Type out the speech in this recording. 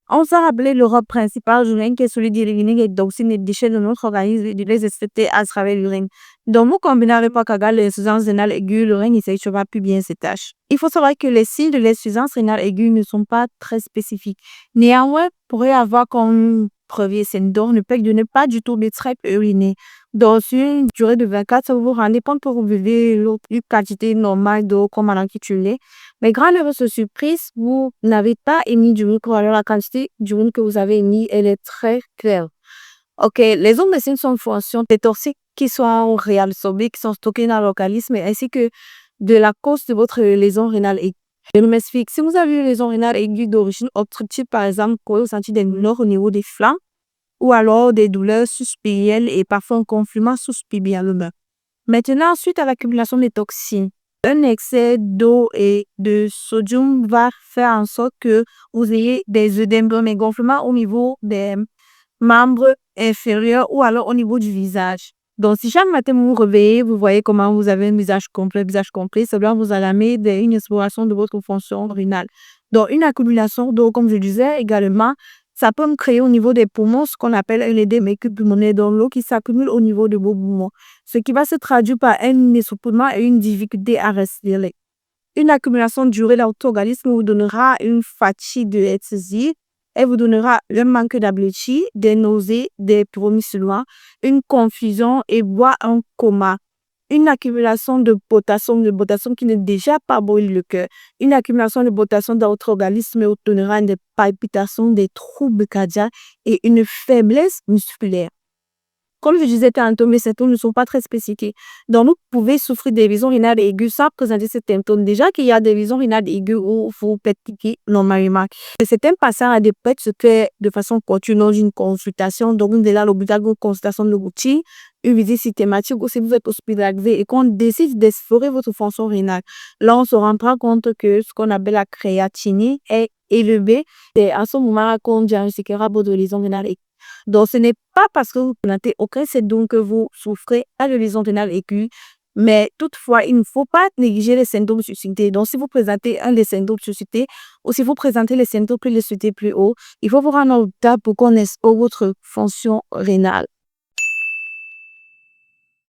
On s'est rappelé le rôle principal de l'urine qui est celui d'éliminer les toxines et déchets de notre organisme et de les excréter à travers l'urine. Donc, nous combinons avec l'insuffisance rénale aiguë, l'urine ne s'effectuera plus bien ses tâches. Il faut savoir que les signes de l'insuffisance rénale aiguë ne sont pas très spécifiques. Néanmoins, pourrait avoir comme premier symptôme le fait de ne pas du tout de traits urinés. Dans une durée de 24 heures, vous vous rendez compte que vous buvez une quantité normale d'eau comme à l'intitulé. Mais grande heureuse surprise, vous n'avez pas émis d'urine ou alors la quantité d'urine que vous avez émis, elle est très claire. Ok, les ondes de signes sont une fonction des toxiques qui sont réabsorbés, qui sont stockés dans l'organisme ainsi que de la cause de votre lésion rénale aiguë. Je m'explique. Si vous avez une lésion rénale aiguë d'origine obstructive, par exemple, vous pouvez ressentir des douleurs au niveau des flancs ou alors des douleurs suspirielles et parfois un gonflement sous-pubienne. Maintenant, suite à l'accumulation des toxines, un excès d'eau et de sodium va faire en sorte que vous ayez des œdèmes, des gonflements au niveau des membres inférieurs ou alors au niveau du visage. Donc, si chaque matin vous vous réveillez, vous voyez comment vous avez un visage complet, ça doit vous alarmer d'une exploration de votre fonction rénale. Donc, une accumulation d'eau, comme je disais également, ça peut me créer au niveau des poumons ce qu'on appelle un édème pulmonaire dans l'eau qui s'accumule au niveau de vos poumons, ce qui va se traduire par un essoufflement et une difficulté à respirer. Une accumulation durée dans votre organisme vous donnera une fatigue de l'exercice. Elle vous donnera un manque d'appétit, des nausées, des vomissements, une confusion et voire un coma. Une accumulation de potassium qui n'est déjà pas brûle le cœur. Une accumulation de potassium dans votre organisme vous donnera des palpitations, des troubles cardiaques et une faiblesse musculaire. Comme je disais tantôt, mes symptômes ne sont pas très spécifiques. Donc, vous pouvez souffrir des lésions rénales aiguës sans présenter ces symptômes. Déjà qu'il y a des lésions rénales aiguës où vous pratiquez normalement. Certains patients à des PET se fait de façon continue dans une consultation. Donc, vous êtes là l'hôpital pour une consultation de routine, une visite systématique ou si vous êtes hospitalisé et qu'on décide d'explorer votre fonction rénale. Là, on se rendra compte que ce qu'on appelle la créatinine est élevée. Et à ce moment-là qu'on diagnostiquera votre lésion rénale aiguë. Donc, ce n'est pas parce que vous présentez aucun symptôme que vous souffrez à de lésion rénale aiguë, mais toutefois, il ne faut pas négliger les symptômes suscités. Donc, si vous présentez un des symptômes suscités ou si vous présentez les symptômes plus les suscités plus haut, il faut vous rendre au l'hôpital pour qu'on explore votre fonction rénale.